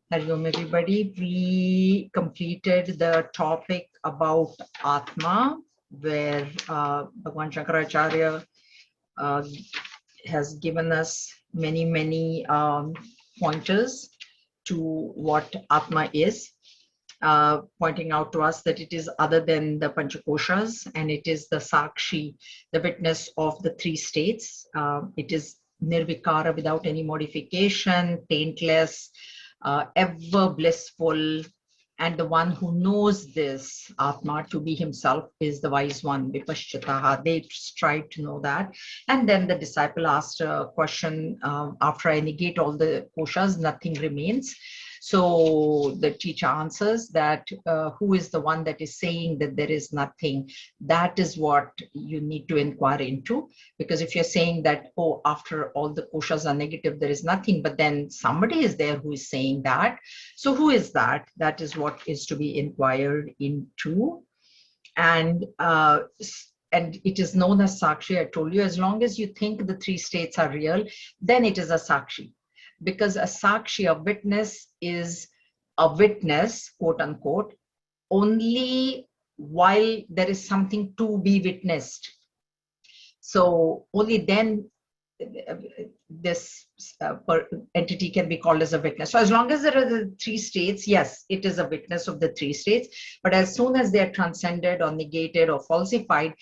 Hello, everybody. We completed the topic about Atma, where Bhagwan Shankaracharya has given us many pointers to what Atma is, pointing out to us that it is other than the Panchakoshas, and it is the Sakshi, the witness of the three states. It is Nirvikara, without any modification, taintless, ever blissful, and the one who knows this Atma to be himself is the wise one, Vipashchitaha. They strive to know that. And then the disciple asked a question, after I negate all the koshas, nothing remains. So the teacher answers that who is the one that is saying that there is nothing? That is what you need to inquire into. Because if you're saying that, oh, after all the koshas are negative, there is nothing, but then somebody is there who is saying that. So who is that? That is what is to be inquired into. And it is known as Sakshi. I told you, as long as you think the three states are real, then it is a Sakshi. Because a Sakshi, a witness, is a witness, quote unquote, only while there is something to be witnessed. So only then this entity can be called as a witness. So as long as there are the three states, yes, it is a witness of the three states. But as soon as they are transcended or negated or falsified,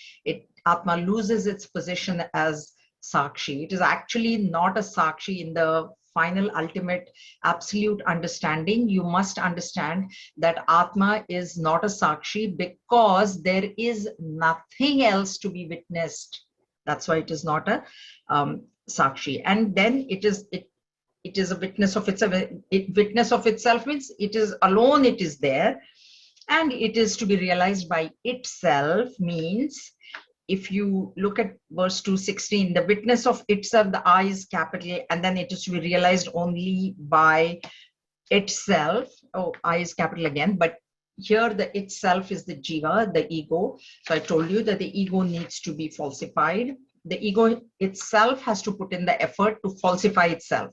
Atma loses its position as Sakshi. It is actually not a Sakshi in the final, ultimate, absolute understanding. You must understand that Atma is not a Sakshi because there is nothing else to be witnessed. That's why it is not a Sakshi. And then it is a witness of itself. Witness of itself means it is alone, it is there, and it is to be realized by itself. Means if you look at verse 216, the witness of itself, the I is capital, and then it is to be realized only by itself. Oh, I is capital again, but here the itself is the jiva, the ego. So I told you that the ego needs to be falsified. The ego itself has to put in the effort to falsify itself.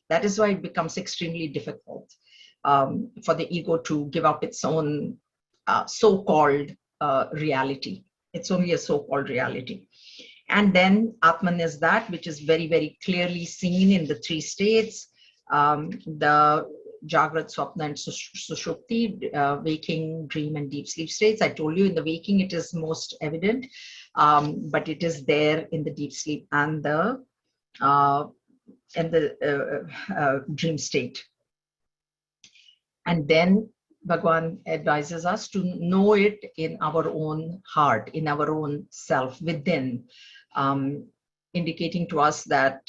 That is why it becomes extremely difficult for the ego to give up its own so-called reality. It's only a so-called reality. And then Atman is that which is very clearly seen in the three states, the Jagrat, Swapna, and Sushupti, waking, dream, and deep sleep states. I told you in the waking it is most evident, but it is there in the deep sleep and the dream state. And then Bhagwan advises us to know it in our own heart, in our own self, within, indicating to us that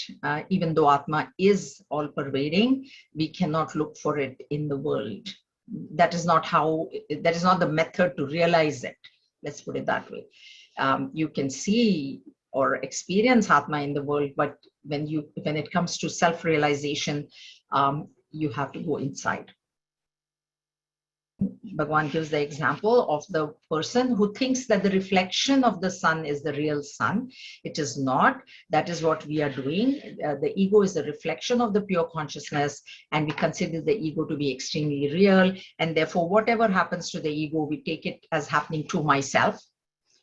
even though Atma is all-pervading, we cannot look for it in the world. That is not the method to realize it. Let's put it that way. You can see or experience Atma in the world, but when it comes to self-realization, you have to go inside. Bhagwan gives the example of the person who thinks that the reflection of the sun is the real sun. It is not. That is what we are doing. The ego is a reflection of the pure consciousness, and we consider the ego to be extremely real. And therefore, whatever happens to the ego, we take it as happening to myself.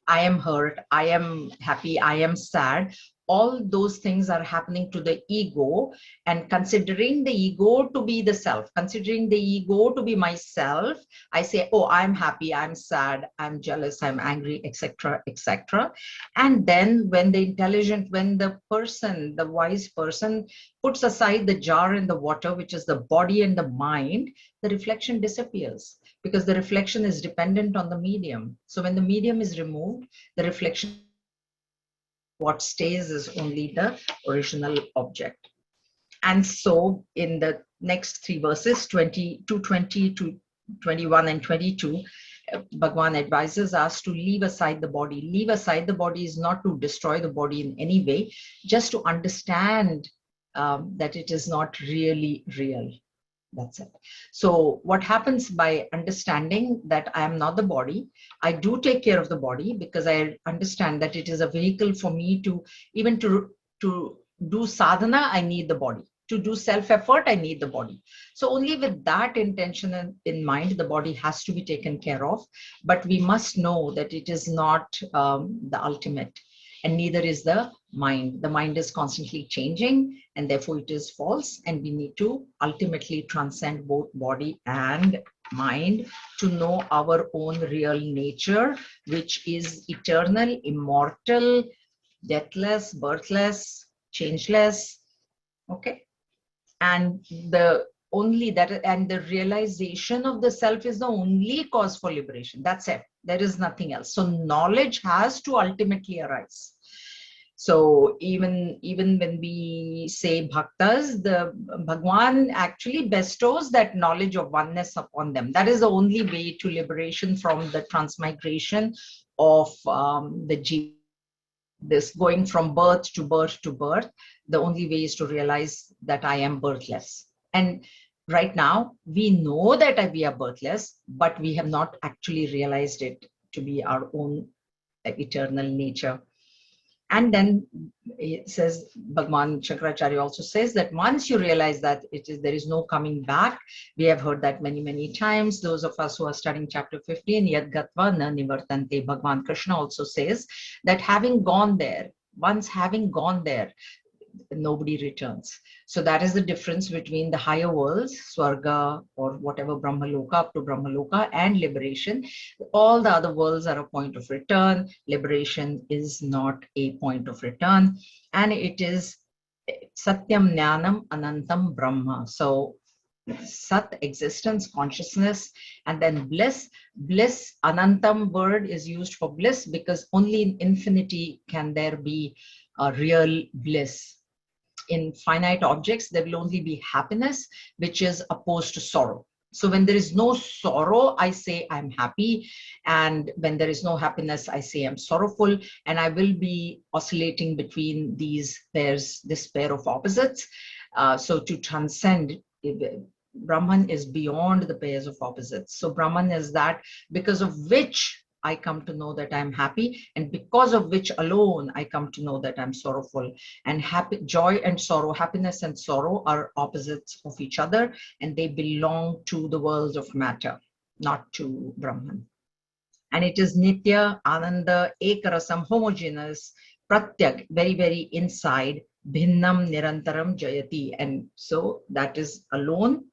I am hurt, I am happy, I am sad. All those things are happening to the ego, and considering the ego to be the self, considering the ego to be myself, I say, oh, I'm happy, I'm sad, I'm jealous, I'm angry, etc., etc. And then when the person, the wise person, puts aside the jar and the water, which is the body and the mind, the reflection disappears, because the reflection is dependent on the medium. So when the medium is removed, the reflection, what stays is only the original object. And so in the next three verses, 20 to 21 and 22, Bhagwan advises us to leave aside the body. Leave aside the body is not to destroy the body in any way, just to understand that it is not really real. That's it. So what happens by understanding that I am not the body, I do take care of the body because I understand that it is a vehicle for me to, even to do sadhana, I need the body. to do self-effort, I need the body. So only with that intention in mind, the body has to be taken care of. But we must know that it is not the ultimate, and neither is the mind. The mind is constantly changing, and therefore it is false. And we need to ultimately transcend both body and mind to know our own real nature, which is eternal, immortal, deathless, birthless, changeless. Okay. And the only that, and the realization of the self is the only cause for liberation. That's it. There is nothing else. So knowledge has to ultimately arise. So even when we say bhaktas, the Bhagwan actually bestows that knowledge of oneness upon them. That is the only way to liberation from the transmigration of the jiva. This going from birth to birth to birth, the only way is to realize that I am birthless. And right now, we know that we are birthless, but we have not actually realized it to be our own eternal nature. And then it says, Bhagwan Shankaracharya also says that once you realize that there is no coming back, we have heard that many, many times. Those of us who are studying chapter 15, Yad Gatva Na Nivartante, Bhagwan Krishna also says that having gone there, once having gone there, nobody returns. So that is the difference between the higher worlds, Swarga or whatever, Brahmaloka, up to Brahmaloka, and liberation. All the other worlds are a point of return. Liberation is not a point of return. And it is Satyam Jnanam Anantam Brahma. So Sat, existence, consciousness, and then bliss. Bliss, Anantam word is used for bliss because only in infinity can there be a real bliss. In finite objects, there will only be happiness, which is opposed to sorrow. So when there is no sorrow, I say I'm happy. And when there is no happiness, I say I'm sorrowful. And I will be oscillating between these pairs, this pair of opposites. So to transcend, Brahman is beyond the pairs of opposites. So Brahman is that because of which I come to know that I'm happy, and because of which alone I come to know that I'm sorrowful. And happy, joy and sorrow, happiness and sorrow are opposites of each other, and they belong to the world of matter, not to Brahman. And it is Nitya, Ananda, Ekarasam, homogeneous, Pratyak, very, very inside, Bhinnam, Nirantaram, Jayati. And so that is alone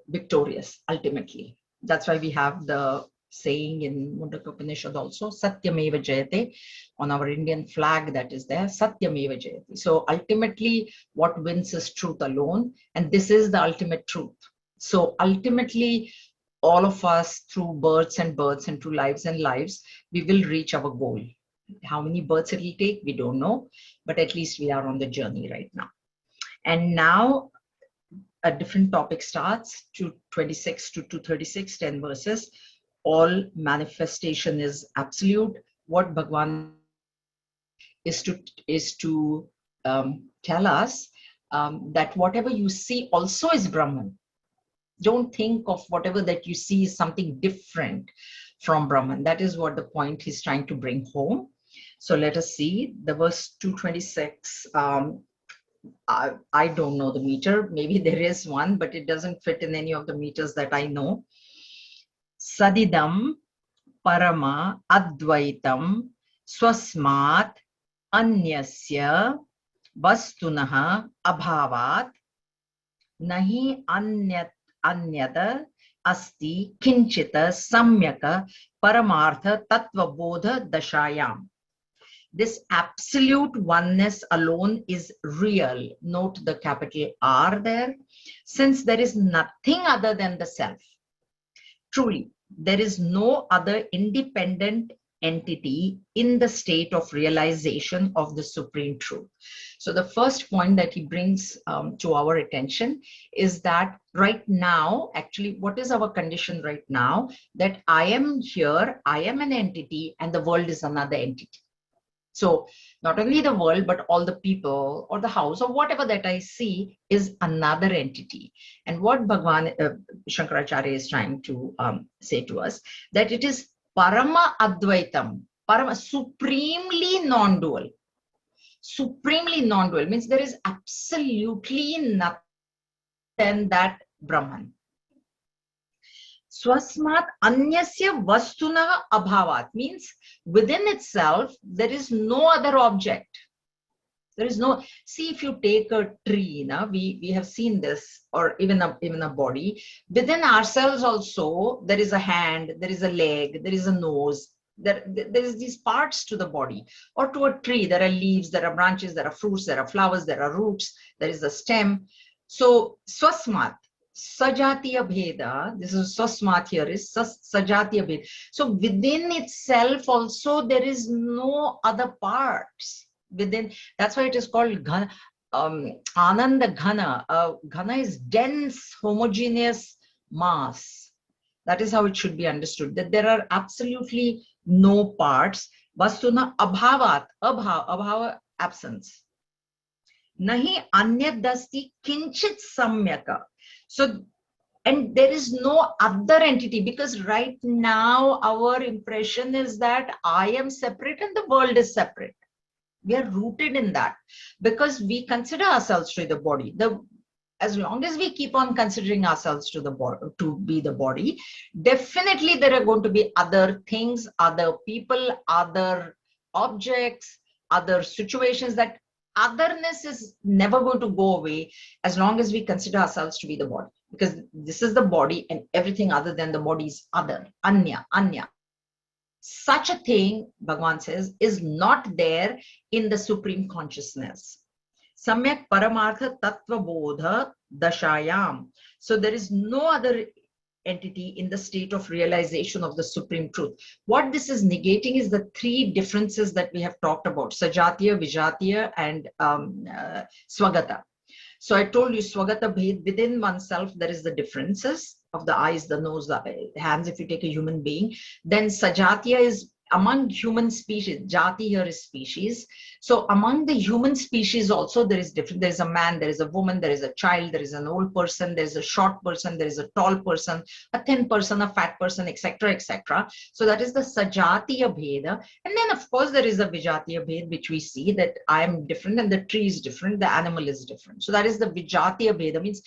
victorious, ultimately. That's why we have the saying in Mundaka Upanishad also, Satyameva Jayate, on our Indian flag that is there, Satyameva Jayate. So ultimately, what wins is truth alone, and this is the ultimate truth. So ultimately, all of us, through births and births and through lives and lives, we will reach our goal. How many births it will take, we don't know, but at least we are on the journey right now. And now, a different topic starts, 226 to 236, 10 verses. All manifestation is absolute. What Bhagwan is to tell us that whatever you see also is Brahman. Don't think of whatever that you see is something different from Brahman. That is what the point he's trying to bring home. So let us see the verse 226. I don't know the meter. Maybe there is one, but it doesn't fit in any of the meters that I know. Sadidam Parama Advaitam Swasmat Anyasya Vastunaha Abhavat Nahi Anyata Asti Kinchita Samyaka Paramartha Tattva Bodha Dashayam. This absolute oneness alone is real. Note the capital R there, since there is nothing other than the self. Truly, there is no other independent entity in the state of realization of the supreme truth. So the first point that he brings to our attention is that right now, actually, what is our condition right now? That I am here, I am an entity, and the world is another entity. So not only the world, but all the people or the house or whatever that I see is another entity. And what Bhagwan Shankaracharya is trying to say to us, that it is Parama Advaitam, Parama, supremely non-dual. supremely non-dual, means there is absolutely nothing than that Brahman. Swasmat anyasya vastuna abhavat, means within itself there is no other object. There is no, see, if you take a tree, we have seen this, or even a body, within ourselves also there is a hand, there is a leg, there is a nose, there is these parts to the body. Or to a tree, there are leaves, there are branches, there are fruits, there are flowers, there are roots, there is a stem. So swasmat, sajatiya bheda, this is swasmat, here is sajatiya bheda. So within itself also there is no other parts within. That's why it is called ghana, ananda ghana. Ghana is dense homogeneous mass. That is how it should be understood, that there are absolutely no parts. Vastuna abhavat, abhava, absence. Nahi anyadasti kinchit samyaka. So, and there is no other entity, because right now our impression is that I am separate and the world is separate. We are rooted in that because we consider ourselves to the body. As long as we keep on considering ourselves to be the body, definitely there are going to be other things, other people, other objects, other situations. That otherness is never going to go away as long as we consider ourselves to be the body, because this is the body and everything other than the body is other, anya. Such a thing, Bhagavan says, is not there in the Supreme Consciousness. Samyak Paramartha Tattva Bodha Dashayam. So there is no other entity in the state of realization of the Supreme Truth. What this is negating is the three differences that we have talked about: Sajatiya, Vijatiya, and Swagata. So I told you Swagata Bhed, within oneself there is the differences of the eyes, the nose, the hands, if you take a human being. Then Sajatiya is among human species. Jati here is species. So among the human species also there is different. There is a man, there is a woman, there is a child, there is an old person, there is a short person, there is a tall person, a thin person, a fat person, etc., etc. So that is the Sajatiya Bheda. And then of course there is a Vijatiya Bhed, which we see that I am different and the tree is different, the animal is different. So that is the Vijatiya Bheda, means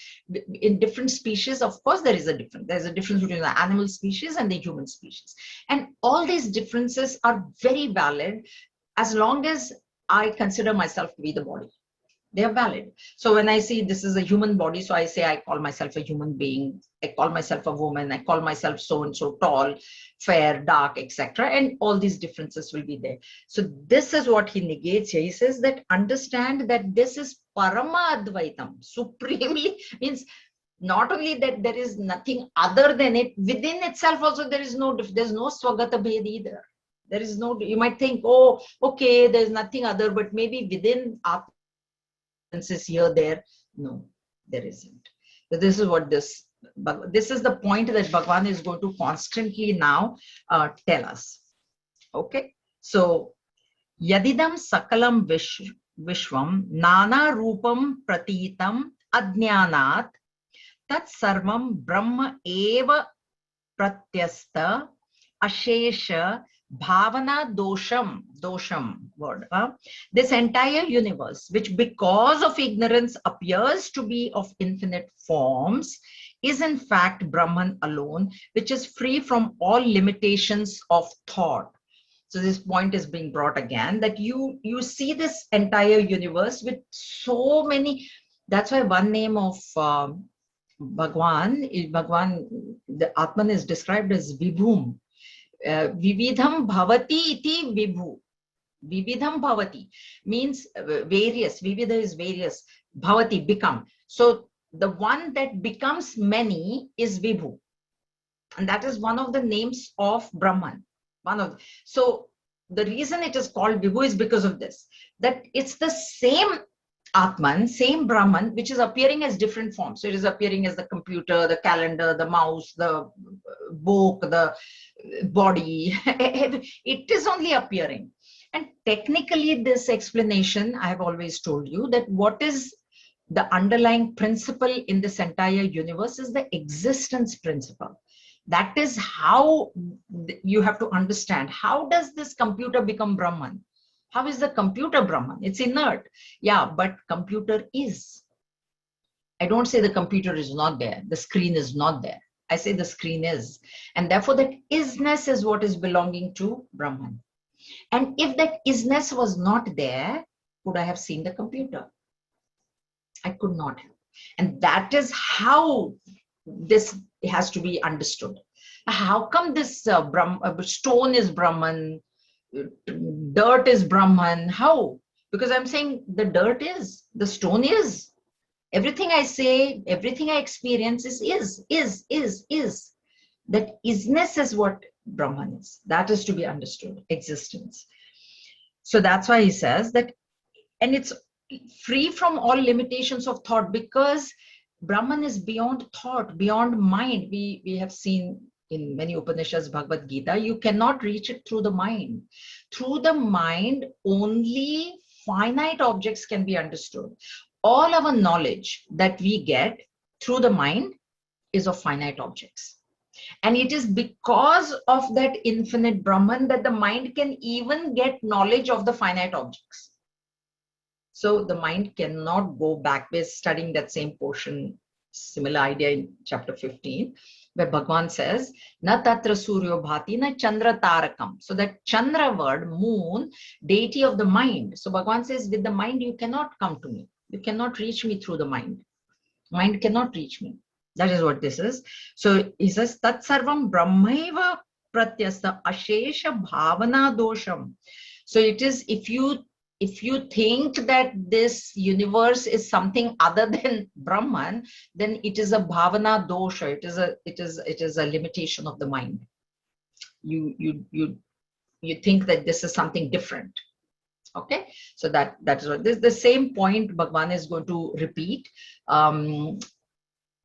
in different species, of course there is a difference. There is a difference between the animal species and the human species. And all these differences are very valid as long as I consider myself to be the body. They are valid. So when I see this is a human body, so I say I call myself a human being, I call myself a woman, I call myself so and so, tall, fair, dark, etc. And all these differences will be there. So this is what he negates here. He says that understand that this is Parama Advaitam, supremely, means not only that there is nothing other than it, within itself also there's no Swagata Bhed either. There is no, you might think, oh, okay, there's nothing other, but maybe within our differences here, there, no, there isn't. So this is what this is the point that Bhagavan is going to constantly now tell us. Okay, so Yadidam Sakalam Vishwam Nana Rupam Pratitam Adnyanat Tat Sarvam Brahma Eva Pratyasta Ashesha Bhavana dosham word. This entire universe, which because of ignorance appears to be of infinite forms, is in fact Brahman alone, which is free from all limitations of thought. So this point is being brought again, that you see this entire universe with so many. That's why one name of Bhagwan, the Atman is described as Vibhum. Vividham bhavati iti vibhu. Vividham bhavati means various. Vividha is various. Bhavati, become. So the one that becomes many is Vibhu. And that is one of the names of Brahman. So the reason it is called Vibhu is because of this. That it's the same Atman, same Brahman, which is appearing as different forms. So it is appearing as the computer, the calendar, the mouse, the book, the body. It is only appearing. And technically this explanation, I have always told you that what is the underlying principle in this entire universe is the existence principle. That is how you have to understand. How does this computer become Brahman? How is the computer Brahman? It's inert. Yeah, but computer is. I don't say the computer is not there. The screen is not there. I say the screen is. And therefore that isness is what is belonging to Brahman. And if that isness was not there, would I have seen the computer? I could not have. And that is how this has to be understood. How come this stone is Brahman, dirt is Brahman? How? Because I'm saying the dirt is, the stone is. Everything I say, everything I experience is. That isness is what Brahman is. That is to be understood, existence. So that's why he says that, and it's free from all limitations of thought, because Brahman is beyond thought, beyond mind. We have seen in many Upanishads, Bhagavad Gita, you cannot reach it through the mind. Through the mind, only finite objects can be understood. All our knowledge that we get through the mind is of finite objects. And it is because of that infinite Brahman that the mind can even get knowledge of the finite objects. So the mind cannot go back. We're studying that same portion, similar idea in chapter 15, where Bhagavan says, Na tatra suryo bhati na chandra tarakam. So that Chandra word, moon, deity of the mind. So Bhagavan says, with the mind, you cannot come to me. You cannot reach me through the mind. Mind cannot reach me. That is what this is. So he says, Tat sarvam brahmaiva pratyasta ashesha bhavana dosham. So it is, if you think that this universe is something other than Brahman, then it is a bhavana dosha. It is a limitation of the mind. You think that this is something different. Okay, so that is what this, the same point Bhagavan is going to repeat,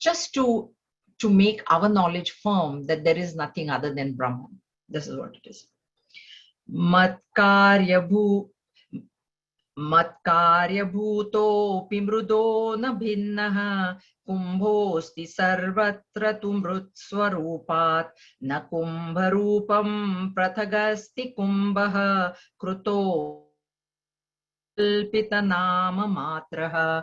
just to make our knowledge firm that there is nothing other than Brahman. This is what it is. Matkarya bhuto pimrudo na bhinnaha kumbhosti sarvatra tumrut swarupat na kumbharupam prathagasti kumbha kruto kalpita nama matraha.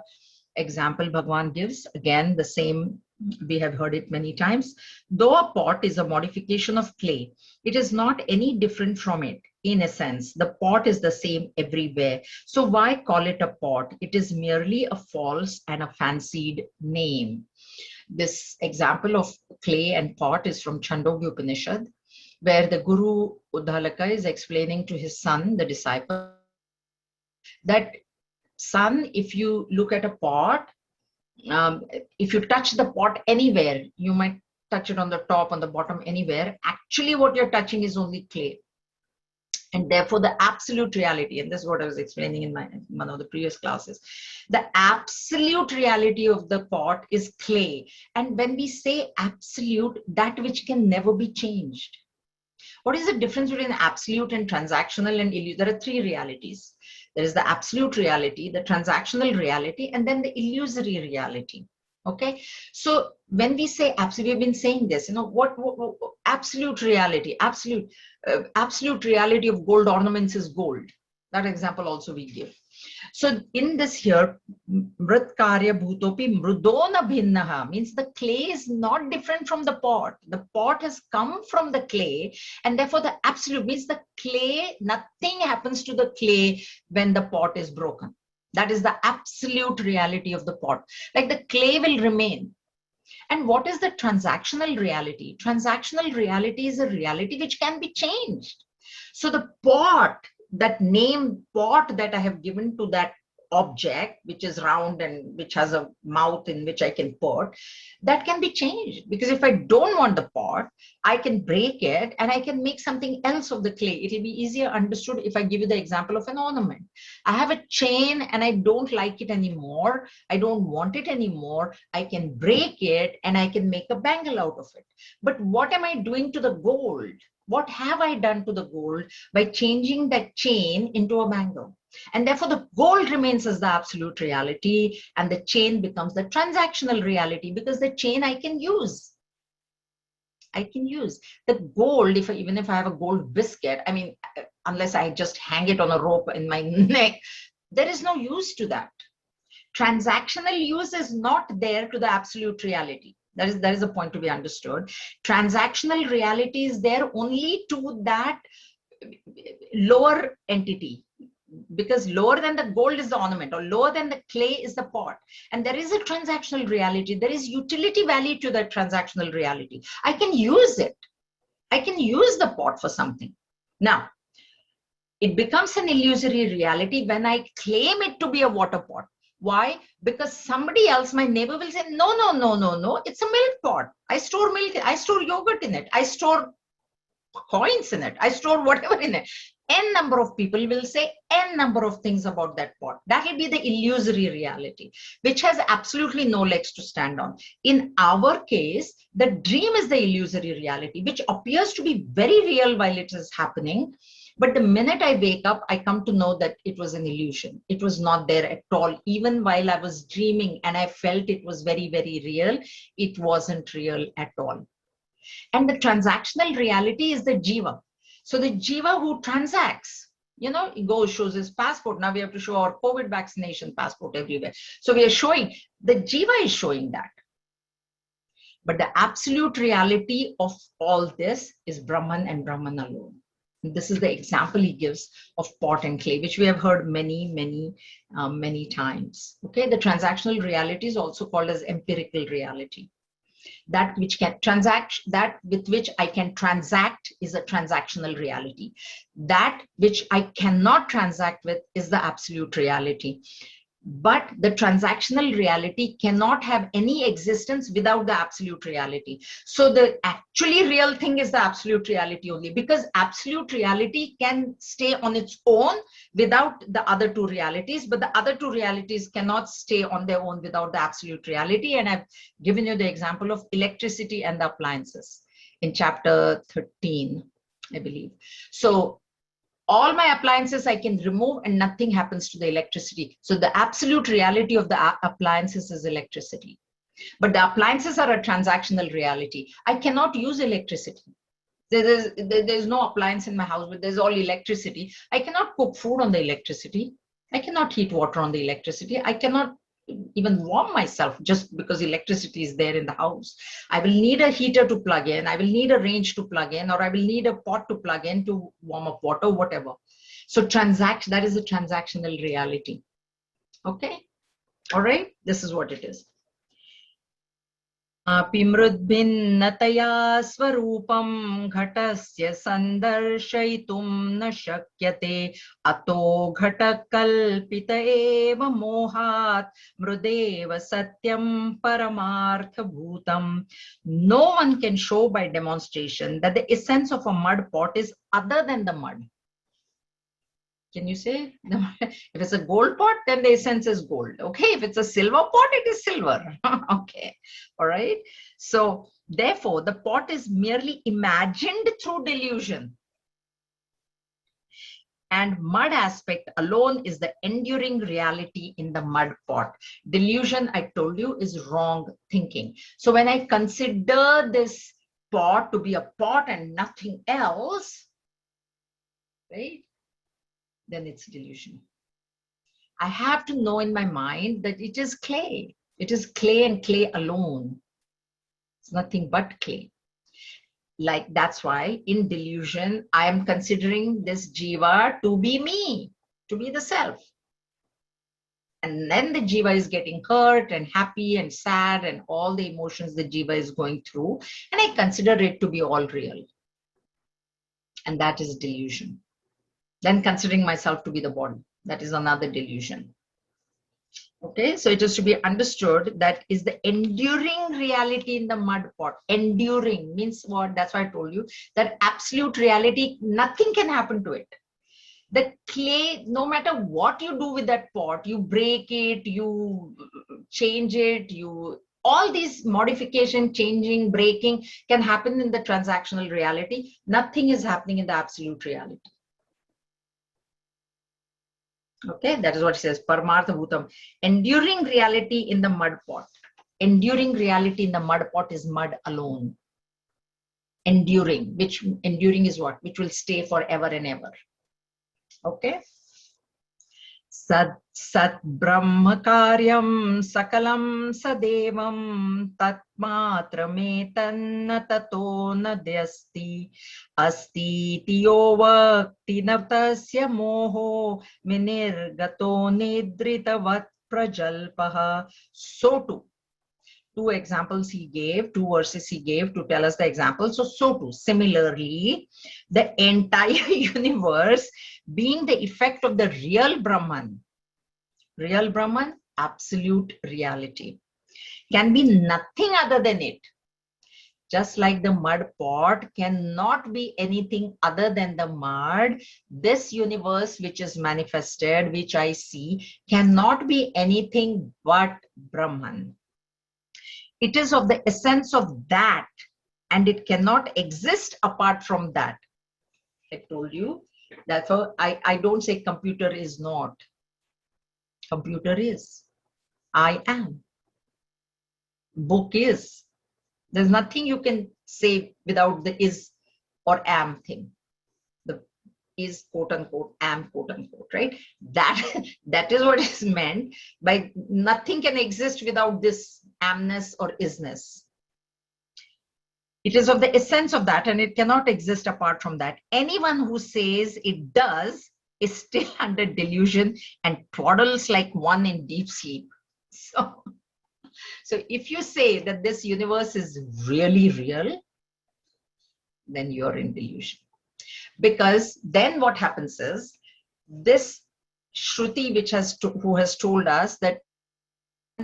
Example Bhagavan gives, again the same, we have heard it many times. Though a pot is a modification of clay, it is not any different from it. In a sense, the pot is the same everywhere. So why call it a pot? It is merely a false and a fancied name. This example of clay and pot is from Chandogya Upanishad, where the Guru Uddhalaka is explaining to his son, the disciple, that son, if you look at a pot, if you touch the pot anywhere, you might touch it on the top, on the bottom, anywhere. Actually, what you're touching is only clay. And therefore, the absolute reality, and this is what I was explaining in one of the previous classes, the absolute reality of the pot is clay. And when we say absolute, that which can never be changed. What is the difference between absolute and transactional and illusory? There are three realities. There is the absolute reality, the transactional reality, and then the illusory reality. Okay, so when we say absolute, we've been saying this, what absolute reality, absolute reality of gold ornaments is gold. That example also we give. So in this here, mrit karya bhutopi mrudona bhinnaha means the clay is not different from the pot. The pot has come from the clay, and therefore the absolute means the clay, nothing happens to the clay when the pot is broken. That is the absolute reality of the pot. Like the clay will remain. And what is the transactional reality? Transactional reality is a reality which can be changed. So the pot, that name pot that I have given to that object, which is round and which has a mouth in which I can put, that can be changed. Because if I don't want the pot, I can break it and I can make something else of the clay. It will be easier understood if I give you the example of an ornament. I have a chain and I don't like it anymore. I don't want it anymore. I can break it and I can make a bangle out of it. But what am I doing to the gold? What have I done to the gold by changing that chain into a bangle? And therefore, the gold remains as the absolute reality, and the chain becomes the transactional reality, because the chain I can use. I can use. The gold, even if I have a gold biscuit, I mean, unless I just hang it on a rope in my neck, there is no use to that. Transactional use is not there to the absolute reality. That is a point to be understood. Transactional reality is there only to that lower entity, because lower than the gold is the ornament, or lower than the clay is the pot. And there is a transactional reality. There is utility value to that transactional reality. I can use it. I can use the pot for something. Now, it becomes an illusory reality when I claim it to be a water pot. Why? Because somebody else, my neighbor, will say, no, no, no, no, no, it's a milk pot. I store milk, I store yogurt in it, I store coins in it, I store whatever in it. N number of people will say N number of things about that pot. That will be the illusory reality, which has absolutely no legs to stand on. In our case, the dream is the illusory reality, which appears to be very real while it is happening. But the minute I wake up, I come to know that it was an illusion. It was not there at all. Even while I was dreaming and I felt it was very, very real, it wasn't real at all. And the transactional reality is the jiva. So the jiva who transacts, he goes, shows his passport. Now we have to show our COVID vaccination passport everywhere. So we are showing, the jiva is showing that. But the absolute reality of all this is Brahman and Brahman alone. This is the example he gives of pot and clay, which we have heard many, many times. Okay, the transactional reality is also called as empirical reality. That which can transact, that with which I can transact is a transactional reality. That which I cannot transact with is the absolute reality. But the transactional reality cannot have any existence without the absolute reality. So the actually real thing is the absolute reality only, because absolute reality can stay on its own without the other two realities, but the other two realities cannot stay on their own without the absolute reality. And I've given you the example of electricity and the appliances in chapter 13, I believe. So all my appliances I can remove and nothing happens to the electricity. So the absolute reality of the appliances is electricity. But the appliances are a transactional reality. I cannot use electricity. There's no appliance in my house, but there's all electricity. I cannot cook food on the electricity. I cannot heat water on the electricity. I cannot even warm myself just because electricity is there in the house. I will need a heater to plug in, I will need a range to plug in, or I will need a pot to plug in to warm up water, whatever. So that is a transactional reality. Okay, all right, this is what it is. Pimrudbhinnataya swarupam ghatasya sandarshaitum na shakyate ato ghatakalpita eva mohat mrudeva satyam paramartha bhutam. No one can show by demonstration that the essence of a mud pot is other than the mud. Can you say? If it's a gold pot, then the essence is gold. Okay. If it's a silver pot, it is silver. Okay. All right. So therefore, the pot is merely imagined through delusion. And mud aspect alone is the enduring reality in the mud pot. Delusion, I told you, is wrong thinking. So when I consider this pot to be a pot and nothing else, right? Then it's delusion. I have to know in my mind that it is clay. It is clay and clay alone. It's nothing but clay. Like that's why in delusion, I am considering this jiva to be me, to be the self. And then the jiva is getting hurt and happy and sad and all the emotions the jiva is going through. And I consider it to be all real. And that is delusion. Then considering myself to be the body, that is another delusion. Okay, so it is to be understood that is the enduring reality in the mud pot. Enduring means what? That's why I told you that absolute reality, nothing can happen to it. The clay, no matter what you do with that pot, you break it, you change it, all these modification, changing, breaking can happen in the transactional reality. Nothing is happening in the absolute reality. Okay, that is what it says, Paramartha Bhutam. Enduring reality in the mud pot. Enduring reality in the mud pot is mud alone. enduring, which enduring is what? Which will stay forever and ever. Okay. Sat Brahma Karyam Sakalam Sadevam Tatmatrametanna Tato Nadyasti Asti Tiyo Vakti Navtasya Moho Vinirgato Nidritavat Prajalpaha. So too, two examples he gave, two verses he gave to tell us the example. So too, similarly, the entire universe being the effect of the real Brahman, absolute reality, can be nothing other than it. Just like the mud pot cannot be anything other than the mud, this universe which is manifested, which I see, cannot be anything but Brahman. It is of the essence of that, and it cannot exist apart from that. I told you. Therefore, I don't say computer is not. Computer is. I am. Book is. There's nothing you can say without the is or am thing. The is quote unquote, am quote unquote, right? That is what is meant by nothing can exist without this amness or isness. It is of the essence of that, and it cannot exist apart from that. Anyone who says it does is still under delusion and twaddles like one in deep sleep. So if you say that this universe is really real, then you're in delusion. Because then what happens is, this Shruti who has told us that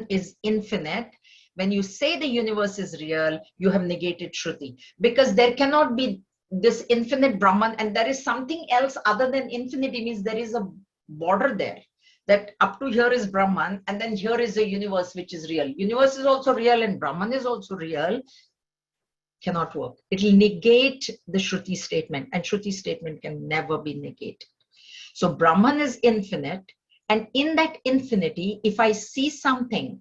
is infinite, when you say the universe is real, you have negated Shruti. Because there cannot be this infinite Brahman and there is something else other than infinity, means there is a border there. That up to here is Brahman and then here is a universe which is real. Universe is also real and Brahman is also real. Cannot work. It will negate the Shruti statement, and Shruti statement can never be negated. So Brahman is infinite, and in that infinity, if I see something,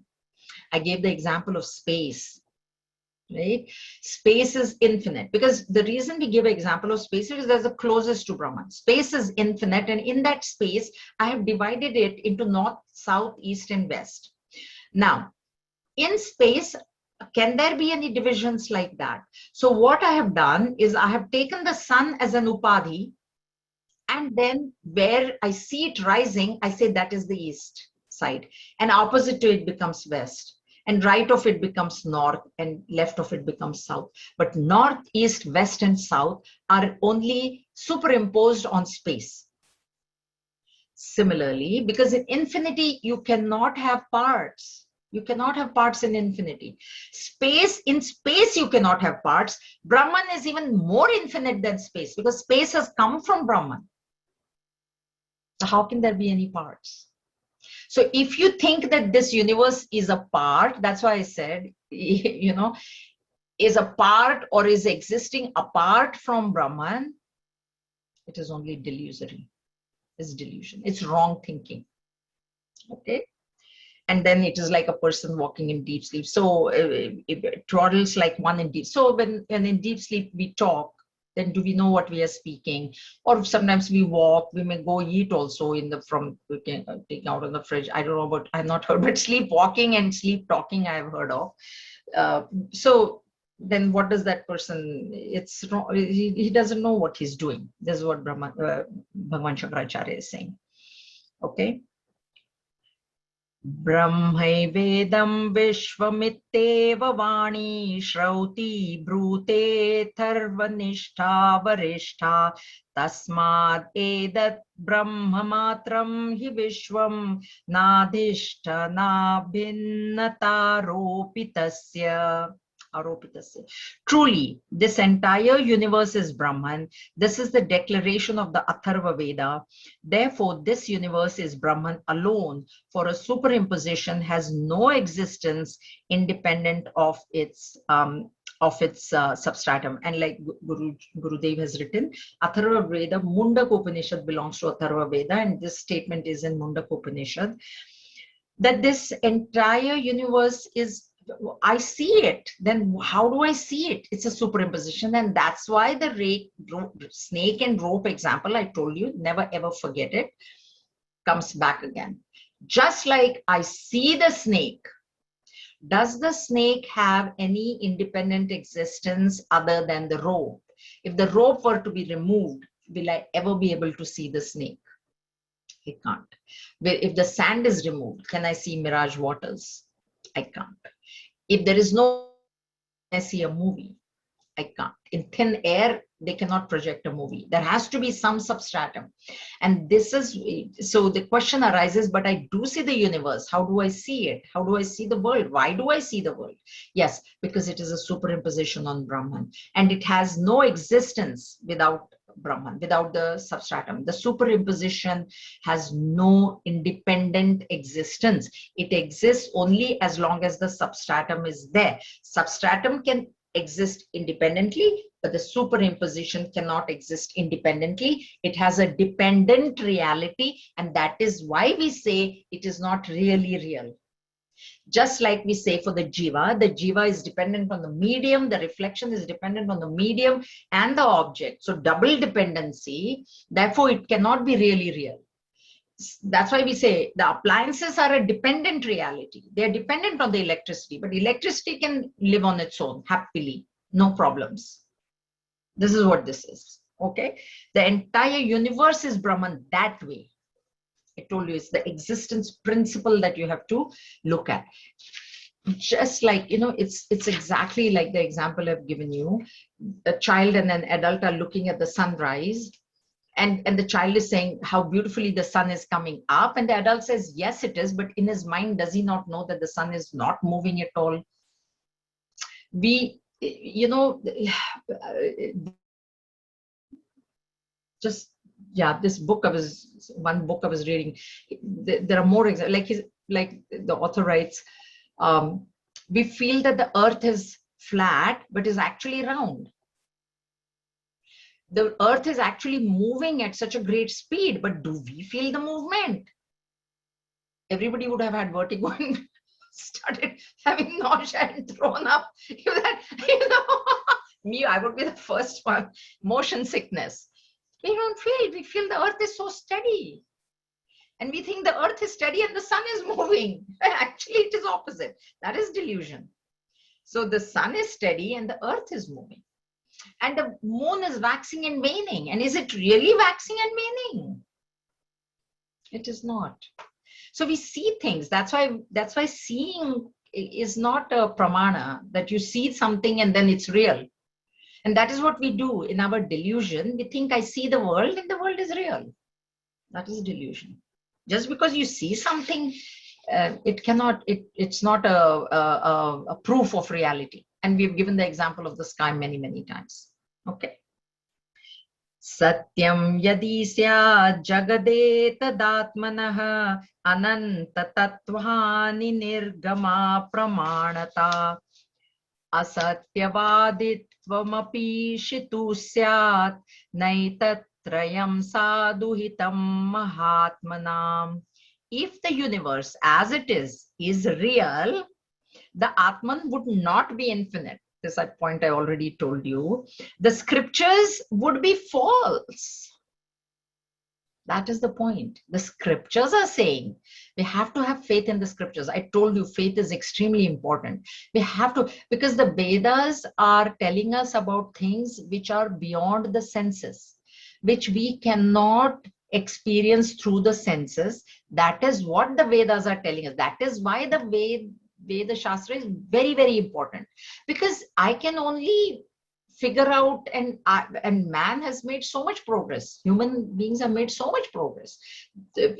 I gave the example of space, right? Space is infinite, because the reason we give an example of space is there's the closest to Brahman. Space is infinite, and in that space, I have divided it into north, south, east, and west. Now, in space, can there be any divisions like that? So what I have done is I have taken the sun as an upadhi, and then where I see it rising, I say that is the east side, and opposite to it becomes west, and right of it becomes north, and left of it becomes south. But north, east, west, and south are only superimposed on space. Similarly, because in infinity, you cannot have parts. You cannot have parts in infinity. In space, you cannot have parts. Brahman is even more infinite than space, because space has come from Brahman. So how can there be any parts? So if you think that this universe is a part, that's why I said, is a part or is existing apart from Brahman, it is only delusory. It's delusion. It's wrong thinking. Okay. And then it is like a person walking in deep sleep. So it twaddles like one in deep. So when in deep sleep we talk, then do we know what we are speaking? Or sometimes we walk, we may go eat also we can take out of the fridge. I don't know, but I've not heard, but sleepwalking and sleep talking I've heard of. So then what does that person, it's wrong, he doesn't know what he's doing. This is what Bhagavan Shankaracharya is saying. Okay. Brahmaivedam vishvamitteva vani shrauti brute tharvanishta varishta tasmad edat brahmamatram hi vishvam nadishta nabhinnataropitasya. Truly, this entire universe is Brahman. This is the declaration of the Atharva Veda. Therefore, this universe is Brahman alone, for a superimposition has no existence independent of its substratum. And like Gurudev has written, Atharva Veda, Mundaka Upanishad belongs to Atharva Veda, and this statement is in Mundaka Upanishad, that this entire universe is I see it. Then how do I see it? It's a superimposition. And that's why the snake and rope example I told you, never ever forget it, comes back again. Just like I see the snake, does the snake have any independent existence other than the rope? If the rope were to be removed, will I ever be able to see the snake? I can't. If the sand is removed, can I see mirage waters? I can't. If there is no, I see a movie. I can't. In thin air, they cannot project a movie. There has to be some substratum. And this is, so the question arises, but I do see the universe. How do I see it? How do I see the world? Why do I see the world? Yes, because it is a superimposition on Brahman. And it has no existence without Brahman, without the substratum. The superimposition has no independent existence. It exists only as long as the substratum is there. Substratum can exist independently, but the superimposition cannot exist independently. It has a dependent reality, and that is why we say it is not really real. Just like we say for the jiva is dependent on the medium, the reflection is dependent on the medium and the object. So double dependency, therefore it cannot be really real. That's why we say the appliances are a dependent reality. They're dependent on the electricity, but electricity can live on its own happily, no problems. This is what this is. Okay. The entire universe is Brahman that way. I told you it's the existence principle that you have to look at. Just like, it's exactly like the example I've given you. A child and an adult are looking at the sunrise. And the child is saying how beautifully the sun is coming up. And the adult says, yes, it is. But in his mind, does he not know that the sun is not moving at all? This book one book I was reading. There are more examples. Like the author writes, we feel that the earth is flat, but is actually round. The earth is actually moving at such a great speed, but do we feel the movement? Everybody would have had vertigo and started having nausea and thrown up. Me, I would be the first one. Motion sickness. We don't feel, we feel the earth is so steady. And we think the earth is steady and the sun is moving. Actually, it is opposite. That is delusion. So the sun is steady and the earth is moving. And the moon is waxing and waning. And is it really waxing and waning? It is not. So we see things. That's why seeing is not a pramana, that you see something and then it's real. And that is what we do in our delusion. We think I see the world and the world is real. That is delusion. Just because you see something, it's not a proof of reality. And we've given the example of the sky many, many times. Okay. Satyam yadi syad jagade tadatmanah ananta tattvani nirgama pramanata asatyavadittvamapi shitu syat naitatrayam sadhuhitam mahatmanam. If the universe as it is real, the Atman would not be infinite. This point I already told you. The scriptures would be false. That is the point. The scriptures are saying we have to have faith in the scriptures. I told you faith is extremely important. We have to, because the Vedas are telling us about things which are beyond the senses, which we cannot experience through the senses. That is what the Vedas are telling us. That is why the Veda Shastra is very, very important, because I can only figure out, and man has made so much progress. Human beings have made so much progress,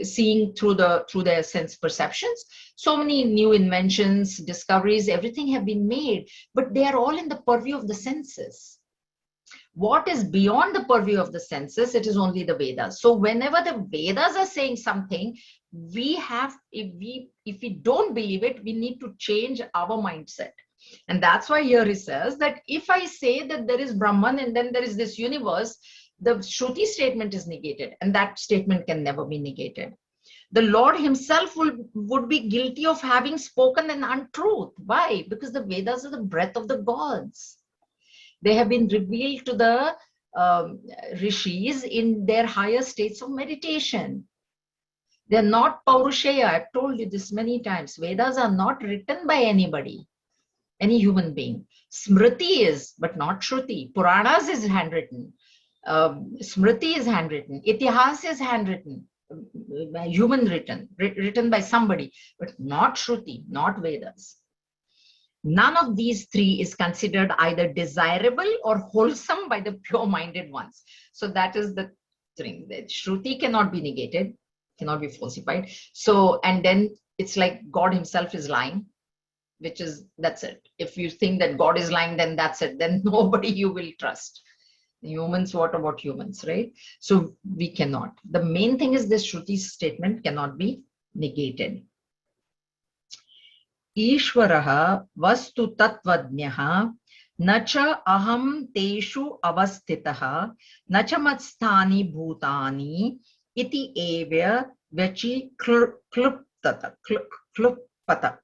seeing through their sense perceptions. So many new inventions, discoveries, everything have been made, but they are all in the purview of the senses. What is beyond the purview of the senses, it is only the Vedas. So whenever the Vedas are saying something, we have, if we don't believe it, we need to change our mindset. And that's why here he says that if I say that there is Brahman and then there is this universe, the Shruti statement is negated, and that statement can never be negated. The Lord himself would be guilty of having spoken an untruth. Why? Because the Vedas are the breath of the gods. They have been revealed to the rishis in their higher states of meditation. They're not Paurushaya. I've told you this many times. Vedas are not written by anybody, any human being. Smriti is, but not Shruti. Puranas is handwritten. Smriti is handwritten. Itihas is handwritten. Human written by somebody, but not Shruti, not Vedas. None of these three is considered either desirable or wholesome by the pure-minded ones. So that is the thing. That Shruti cannot be negated, cannot be falsified. So, and then it's like God himself is lying, which is, that's it. If you think that God is lying, then that's it. Then nobody you will trust. Humans, what about humans, right? So we cannot. The main thing is this Shruti statement cannot be negated. Ishvaraha vastu tatvajnaha nacha aham teshu avastitaha nacha matsthani bhutani iti evya vachi kluptata klupata.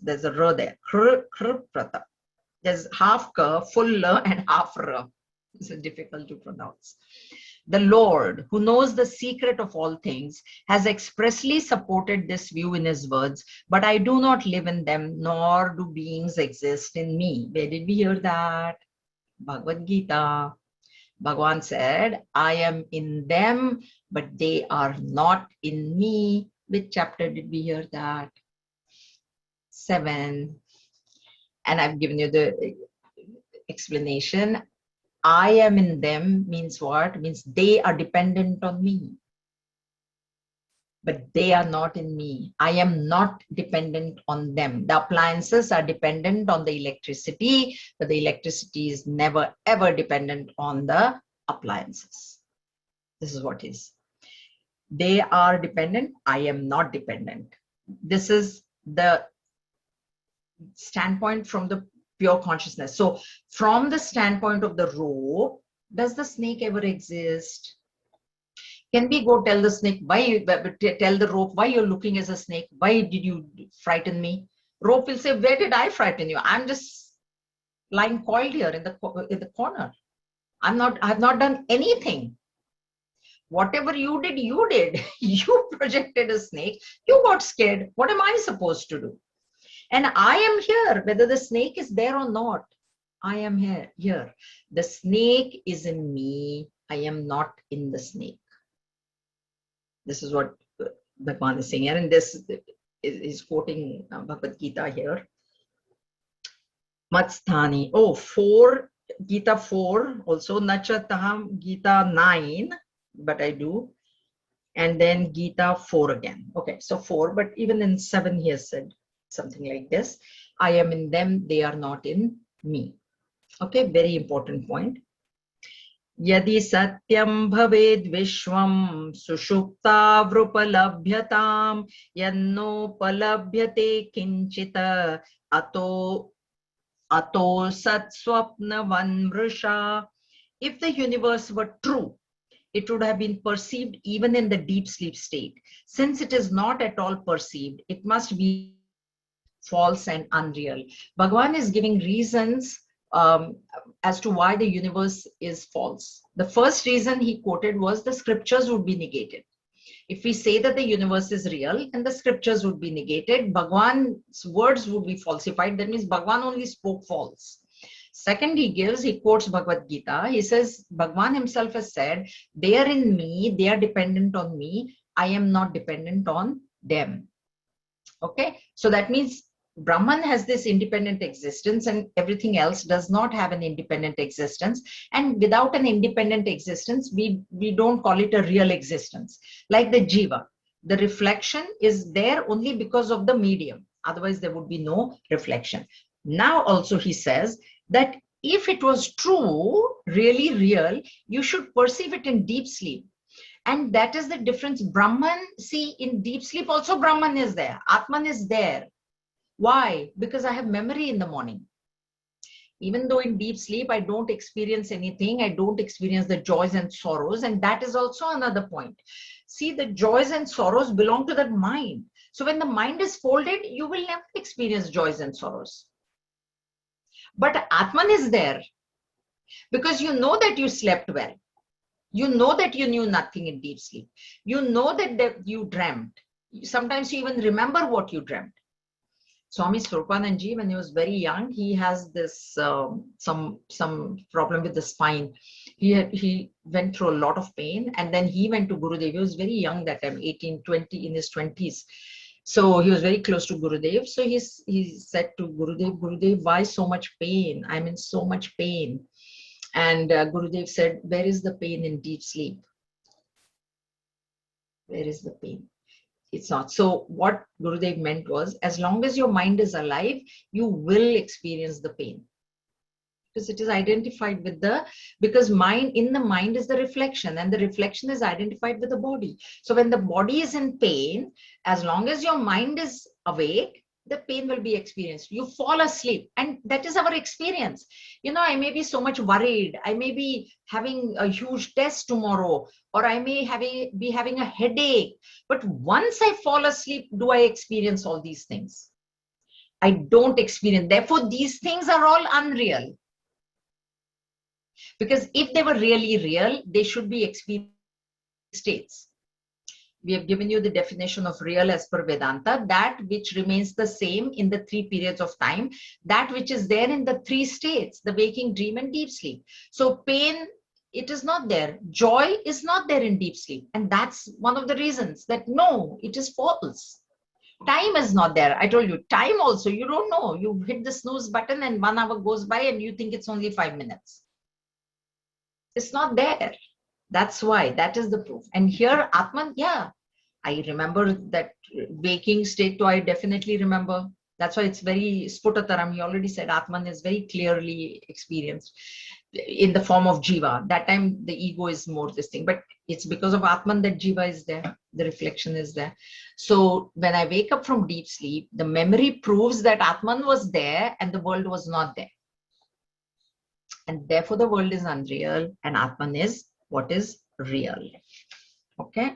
There's a r there. Klupata. There's half ka, full l and half r. It's difficult to pronounce. The Lord, who knows the secret of all things, has expressly supported this view in his words, but I do not live in them, nor do beings exist in me. Where did we hear that? Bhagavad Gita. Bhagavan said, I am in them, but they are not in me. Which chapter did we hear that? 7. And I've given you the explanation. I am in them means what? Means they are dependent on me. But they are not in me. I am not dependent on them. The appliances are dependent on the electricity, but the electricity is never ever dependent on the appliances. This is what is. They are dependent. I am not dependent. This is the standpoint from the pure consciousness. So from the standpoint of the rope, does the snake ever exist? Can we go tell the snake, why, tell the rope, why you're looking as a snake? Why did you frighten me? Rope will say, where did I frighten you? I'm just lying coiled here in the corner. I have not done anything. Whatever you did, you did. You projected a snake. You got scared. What am I supposed to do? And I am here, whether the snake is there or not. I am here. The snake is in me. I am not in the snake. This is what Bhagavan is saying here. And this is quoting Bhagavad Gita here. Matsthani. Oh, 4, Gita 4 also. Nachataham, Gita 9, but I do. And then Gita 4 again. Okay, so 4, but even in 7 he has said something like this. I am in them, they are not in me. Okay, very important point. Yadi satyam bhaved vishwam sushupta vrupalabhyatam yanno palabhyate kinchita ato sat swapna vanvrusha. If the universe were true, it would have been perceived even in the deep sleep state. Since it is not at all perceived, it must be false and unreal. Bhagavan is giving reasons as to why the universe is false. The first reason he quoted was the scriptures would be negated. If we say that the universe is real, then the scriptures would be negated. Bhagavan's words would be falsified. That means Bhagavan only spoke false. Second, he quotes Bhagavad Gita. He says, Bhagavan himself has said, they are in me, they are dependent on me. I am not dependent on them. Okay, so that means Brahman has this independent existence and everything else does not have an independent existence. And without an independent existence, we don't call it a real existence. Like the jiva, the reflection is there only because of the medium. Otherwise, there would be no reflection. Now also he says that if it was true, really real, you should perceive it in deep sleep. And that is the difference. Brahman, see, in deep sleep also Brahman is there. Atman is there. Why? Because I have memory in the morning. Even though in deep sleep, I don't experience anything. I don't experience the joys and sorrows. And that is also another point. See, the joys and sorrows belong to that mind. So when the mind is folded, you will never experience joys and sorrows. But Atman is there because you know that you slept well. You know that you knew nothing in deep sleep. You know that you dreamt. Sometimes you even remember what you dreamt. Swami Swarupananji, when he was very young, he has this some problem with the spine. He went through a lot of pain, and then he went to Gurudev. He was very young that time, 18, 20, in his 20s. So he was very close to Gurudev. So he said to Gurudev, Gurudev, why so much pain? I'm in so much pain. And Gurudev said, where is the pain in deep sleep? Where is the pain? It's not. So what Gurudev meant was, as long as your mind is alive, you will experience the pain. Because it is identified with because in the mind is the reflection, and the reflection is identified with the body. So when the body is in pain, as long as your mind is awake, the pain will be experienced. You fall asleep, and that is our experience. I may be so much worried. I may be having a huge test tomorrow, or I may be having a headache. But once I fall asleep, do I experience all these things? I don't experience. Therefore, these things are all unreal. Because if they were really real, they should be experienced states. We have given you the definition of real as per Vedanta, that which remains the same in the 3 periods of time, that which is there in the 3 states, the waking, dream, and deep sleep. So pain, it is not there. Joy is not there in deep sleep. And that's one of the reasons that no, it is false. Time is not there. I told you, time also, you don't know. You hit the snooze button and 1 hour goes by and you think it's only 5 minutes. It's not there. That's why, that is the proof. And here, Atman, yeah, I remember that waking state too, I definitely remember. That's why it's very sputataram. He already said Atman is very clearly experienced in the form of Jiva. That time, the ego is more this thing. But it's because of Atman that Jiva is there. The reflection is there. So when I wake up from deep sleep, the memory proves that Atman was there and the world was not there. And therefore, the world is unreal and Atman is what is real. Okay.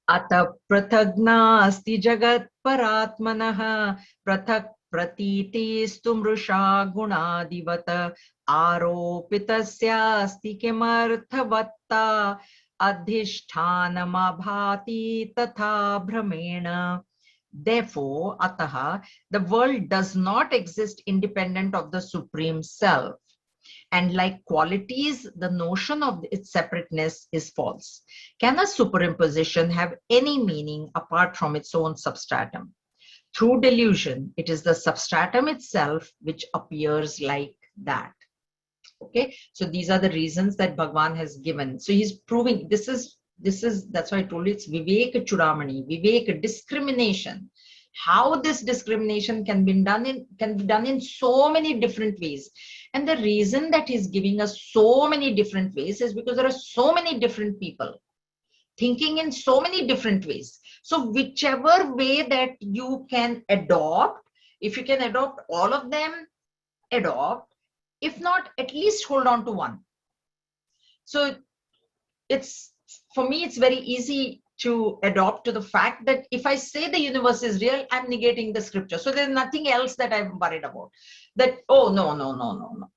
Ata prathagnaasti jagat paratmanah prathak pratitistu mrusha gunadivata aropitasyaasti kimarthavatta adhishthanamadhati tatha brahmena. Therefore, ataha, the world does not exist independent of the Supreme Self. And like qualities, the notion of its separateness is false. Can a superimposition have any meaning apart from its own substratum? Through delusion, it is the substratum itself which appears like that. Okay, so these are the reasons that Bhagavan has given. So he's proving this is that's why I told you it's Vivekachudamani, Vivek, discrimination. How this discrimination can be done in so many different ways. And the reason that he's giving us so many different ways is because there are so many different people thinking in so many different ways. So whichever way that you can adopt, if you can adopt all of them, adopt. If not, at least hold on to one. So for me, it's very easy to adopt to the fact that if I say the universe is real, I'm negating the scripture. So there's nothing else that I'm worried about. That, oh, no.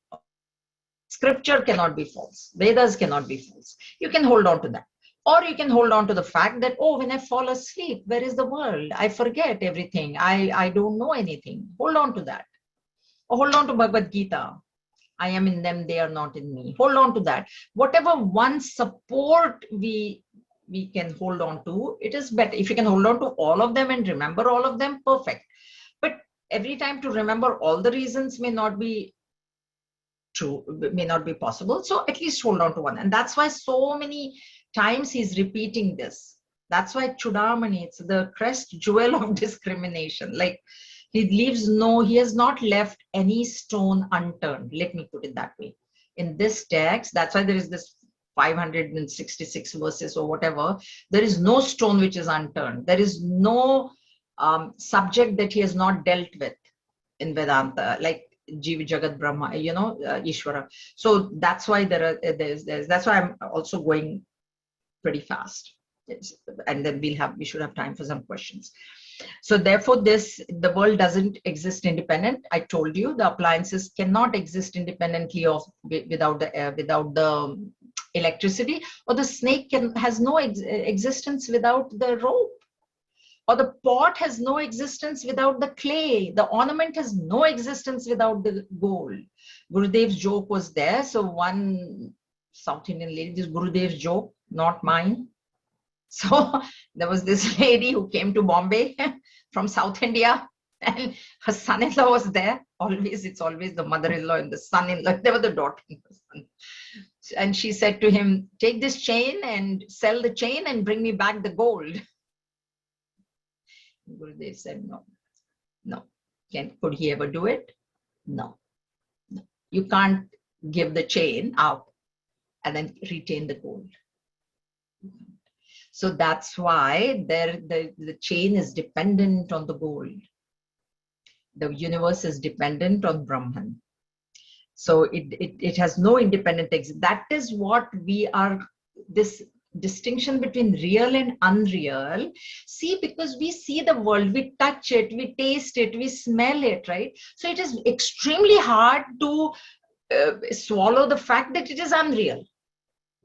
Scripture cannot be false. Vedas cannot be false. You can hold on to that. Or you can hold on to the fact that, oh, when I fall asleep, where is the world? I forget everything. I don't know anything. Hold on to that. Or hold on to Bhagavad Gita. I am in them, they are not in me. Hold on to that. Whatever one support we can hold on to, it is better. If you can hold on to all of them and remember all of them, perfect. But every time to remember all the reasons may not be true, may not be possible. So at least hold on to one. And that's why so many times he's repeating this. That's why Chudamani, it's the crest jewel of discrimination. Like, he has not left any stone unturned. Let me put it that way. In this text, that's why there is this 566 verses or whatever. There is no stone which is unturned. There is no subject that he has not dealt with in Vedanta. Like Jiva Jagat Brahma, Ishvara. So that's why that's why I'm also going pretty fast. And then we should have time for some questions. So therefore, the world doesn't exist independent. I told you the appliances cannot exist independently without the electricity, or the snake has no existence without the rope, or the pot has no existence without the clay. The ornament has no existence without the gold. Gurudev's joke was there. So one South Indian lady, this Gurudev's joke, not mine. So there was this lady who came to Bombay from South India, and her son-in-law was there. It's always the mother-in-law and the son-in-law. They were the daughter and the son. And she said to him, take this chain and sell the chain and bring me back the gold. Gurudev said, no. Could he ever do it? No. You can't give the chain out and then retain the gold. So that's why the chain is dependent on the gold. The universe is dependent on Brahman. So it has no independent exist. That is what we are, this distinction between real and unreal. See, because we see the world, we touch it, we taste it, we smell it, right? So it is extremely hard to swallow the fact that it is unreal.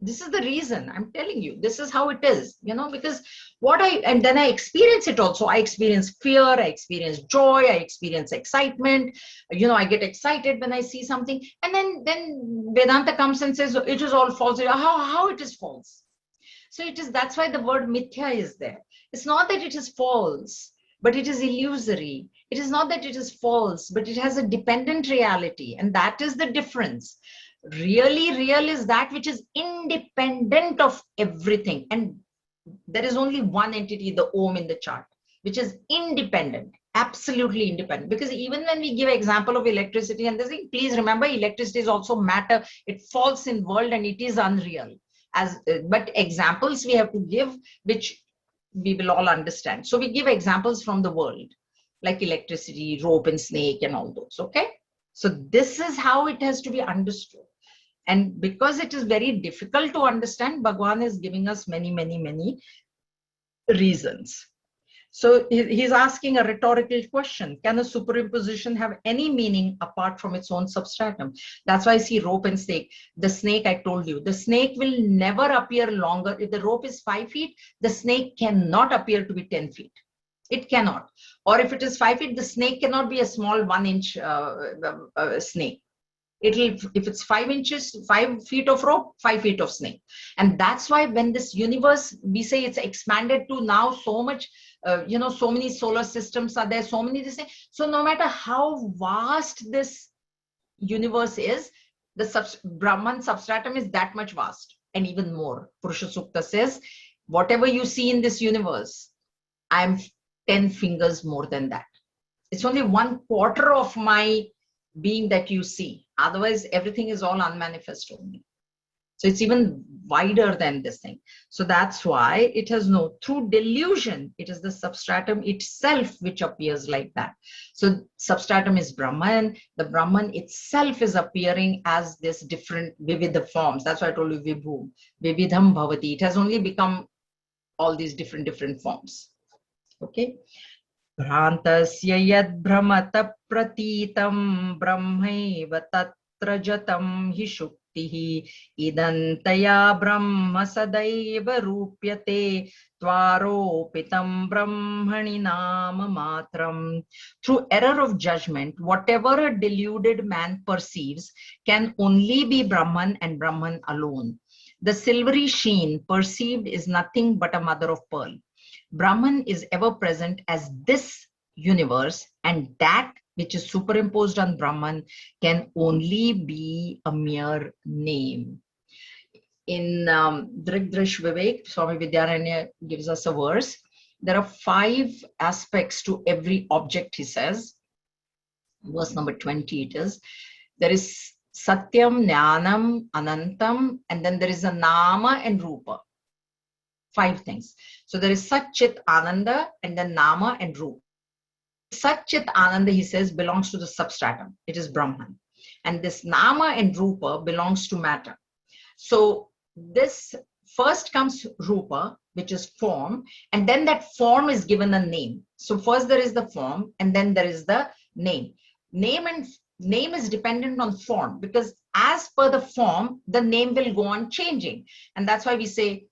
This is the reason I'm telling you. This is how it is, because and then I experience it also. I experience fear, I experience joy, I experience excitement. I get excited when I see something. And then Vedanta comes and says, it is all false. How it is false? So that's why the word mithya is there. It's not that it is false, but it is illusory. It is not that it is false, but it has a dependent reality. And that is the difference. Really real is that which is independent of everything. And there is only one entity, the Om in the chart, which is independent, absolutely independent. Because even when we give example of electricity and this thing, please remember, electricity is also matter. It falls in world and it is unreal. But examples we have to give, which we will all understand. So we give examples from the world, like electricity, rope and snake and all those, okay? So this is how it has to be understood. And because it is very difficult to understand, Bhagwan is giving us many, many, many reasons. So he's asking a rhetorical question. Can a superimposition have any meaning apart from its own substratum? That's why I see rope and snake. The snake, I told you, the snake will never appear longer. If the rope is 5 feet, the snake cannot appear to be 10 feet. It cannot. Or if it is 5 feet, the snake cannot be a small 1 inch snake. If it's 5 inches, 5 feet of rope, 5 feet of snake. And that's why when this universe, we say it's expanded to now so much, so many solar systems are there, so many things. So no matter how vast this universe is, the Brahman substratum is that much vast and even more. Purusha Sukta says, whatever you see in this universe, I'm 10 fingers more than that. It's only 1/4 of my being that you see. Otherwise, everything is all unmanifest only. So it's even wider than this thing. So that's why it has through delusion, it is the substratum itself which appears like that. So substratum is Brahman. The Brahman itself is appearing as this different vividha forms. That's why I told you Vibhu. Vividham Bhavati. It has only become all these different forms. Okay. Bhrantasya yad bhramata pratitam brahmaiva tatra jatam hi shuktihi idantaya brahma sadaiva rupyate tvaropitam brahmani nama matram. Through error of judgment, whatever a deluded man perceives can only be Brahman and Brahman alone. The silvery sheen perceived is nothing but a mother of pearl. Brahman is ever present as this universe, and that which is superimposed on Brahman can only be a mere name. In Drigdrish Vivek, Swami Vidyaranya gives us a verse. There are 5 aspects to every object, he says. Verse number 20 it is. There is Satyam, Jnanam, Anantam, and then there is a Nama and Rupa. 5 things. So there is Sat, Chit, Ananda, and then Nama and Rupa. Satchit Ananda, he says, belongs to the substratum. It is Brahman. And this Nama and Rupa belongs to matter. So this first comes Rupa, which is form, and then that form is given a name. So first there is the form, and then there is the name. Name is dependent on form, because as per the form, the name will go on changing. And that's why we say,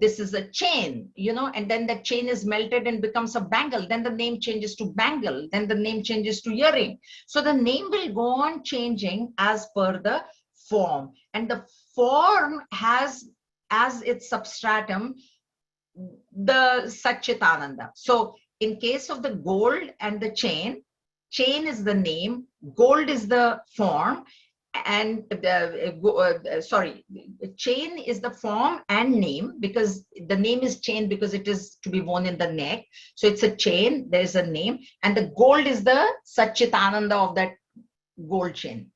this is a chain, and then that chain is melted and becomes a bangle. Then the name changes to bangle. Then the name changes to earring. So the name will go on changing as per the form. And the form has as its substratum the Satchitananda. So in case of the gold and the chain is the name, gold is the form, and chain is the form and name, because the name is chain because it is to be worn in the neck. So it's a chain, there is a name, and the gold is the Satchitananda of that gold chain.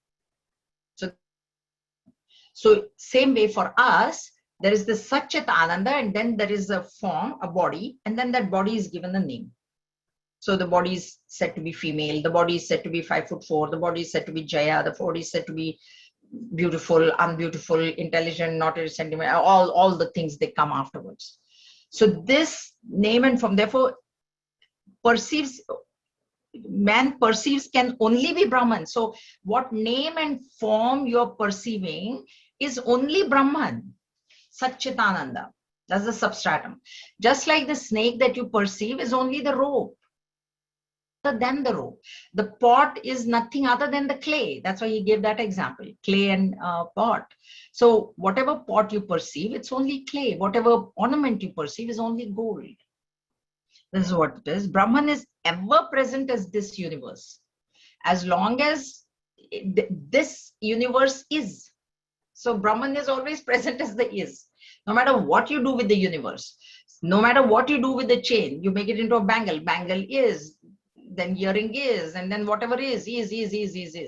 So same way for us, there is the Satchit Ananda, and then there is a form, a body, and then that body is given a name. So the body is said to be female, the body is said to be 5'4", the body is said to be Jaya, the body is said to be beautiful, unbeautiful, intelligent, not a sentiment, all the things they come afterwards. So this name and form, therefore, man perceives can only be Brahman. So what name and form you're perceiving is only Brahman, Satchitananda. That's the substratum. Just like the snake that you perceive is only the rope, other than the rope. The pot is nothing other than the clay. That's why he gave that example, clay and pot. So whatever pot you perceive, it's only clay. Whatever ornament you perceive is only gold. This is what it is. Brahman is ever present as this universe. As long as this universe is. So Brahman is always present as the is. No matter what you do with the universe, no matter what you do with the chain, you make it into a bangle. Bangle is, then earring is, and then whatever is.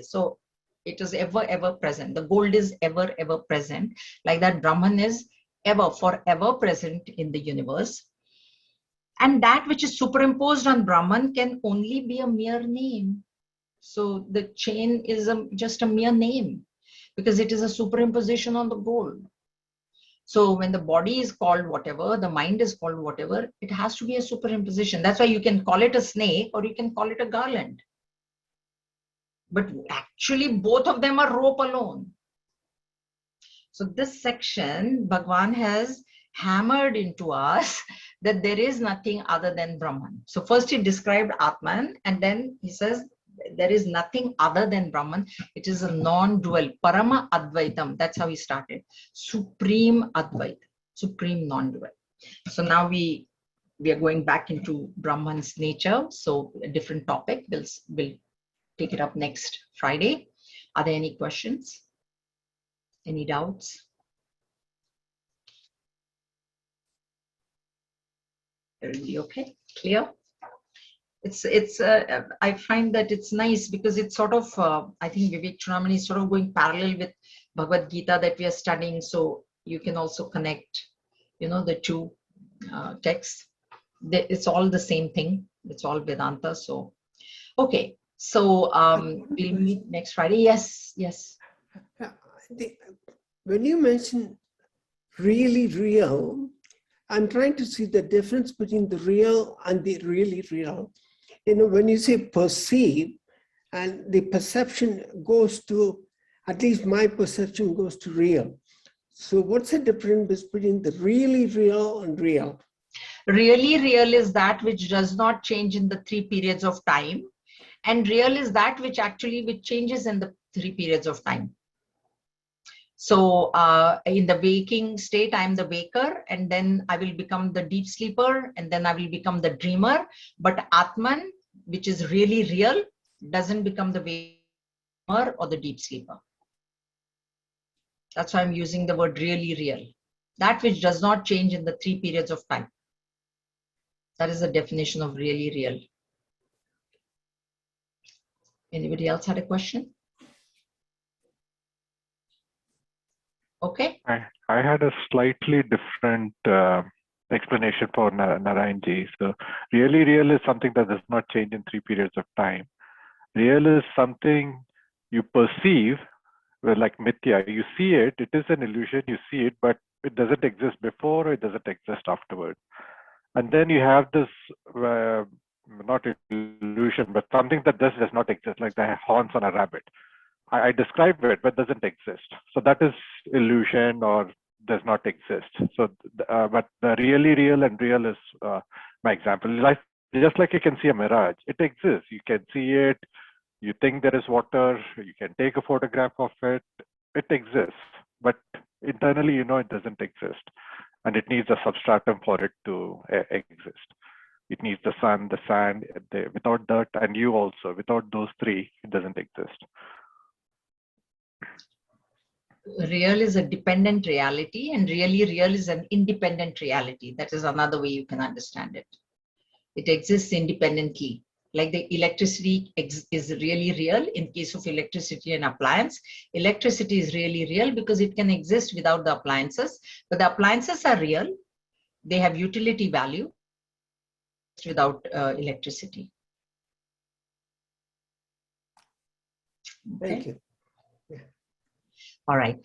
So it is ever present. The gold is ever present. Like that, Brahman is forever present in the universe. And that which is superimposed on Brahman can only be a mere name. So the chain is just a mere name, because it is a superimposition on the gold. So when the body is called whatever, the mind is called whatever, it has to be a superimposition. That's why you can call it a snake or you can call it a garland. But actually both of them are rope alone. So this section, Bhagwan has hammered into us that there is nothing other than Brahman. So first he described Atman, and then he says there is nothing other than Brahman. It is a non-dual, Parama Advaitam. That's how he started. Supreme Advaita, supreme non-dual. So now we are going back into Brahman's nature. So a different topic. We'll take it up next Friday. Are there any questions? Any doubts? Everybody okay? Clear? I find that it's nice because it's sort of, I think Vivekachudamani is sort of going parallel with Bhagavad Gita that we are studying. So you can also connect, the two texts. It's all the same thing. It's all Vedanta. So, okay. So we'll meet next Friday. Yes. When you mention really real, I'm trying to see the difference between the real and the really real. When you say perceive, and the perception goes to, at least my perception goes to real. So what's the difference between the really real and real? Really real is that which does not change in the 3 periods of time. And real is that which changes in the 3 periods of time. So in the waking state, I'm the waker, and then I will become the deep sleeper, and then I will become the dreamer. But Atman, which is really real, doesn't become the waker or the deep sleeper. That's why I'm using the word really real. That which does not change in the 3 periods of time. That is the definition of really real. Anybody else had a question? Okay. I had a slightly different explanation for Narayanji. So really real is something that does not change in 3 periods of time. Real is something you perceive, well, like mithya. You see it, it is an illusion, you see it, but it doesn't exist before, or it doesn't exist afterwards. And then you have this, not illusion, but something that does not exist, like the horns on a rabbit. I describe it, but doesn't exist. So that is illusion or does not exist. So, but the really real and real is my example. Like, just like you can see a mirage, it exists. You can see it. You think there is water. You can take a photograph of it. It exists, but internally, you know, it doesn't exist, and it needs a substratum for it to exist. It needs the sun, the sand. Without that, and you also, without those three, it doesn't exist. Real is a dependent reality, and really real is an independent reality. That is another way you can understand it. It exists independently. Like the electricity is really real in case of electricity and appliance. Electricity is really real because it can exist without the appliances, but the appliances are real. They have utility value without electricity. Okay. Thank you. All right.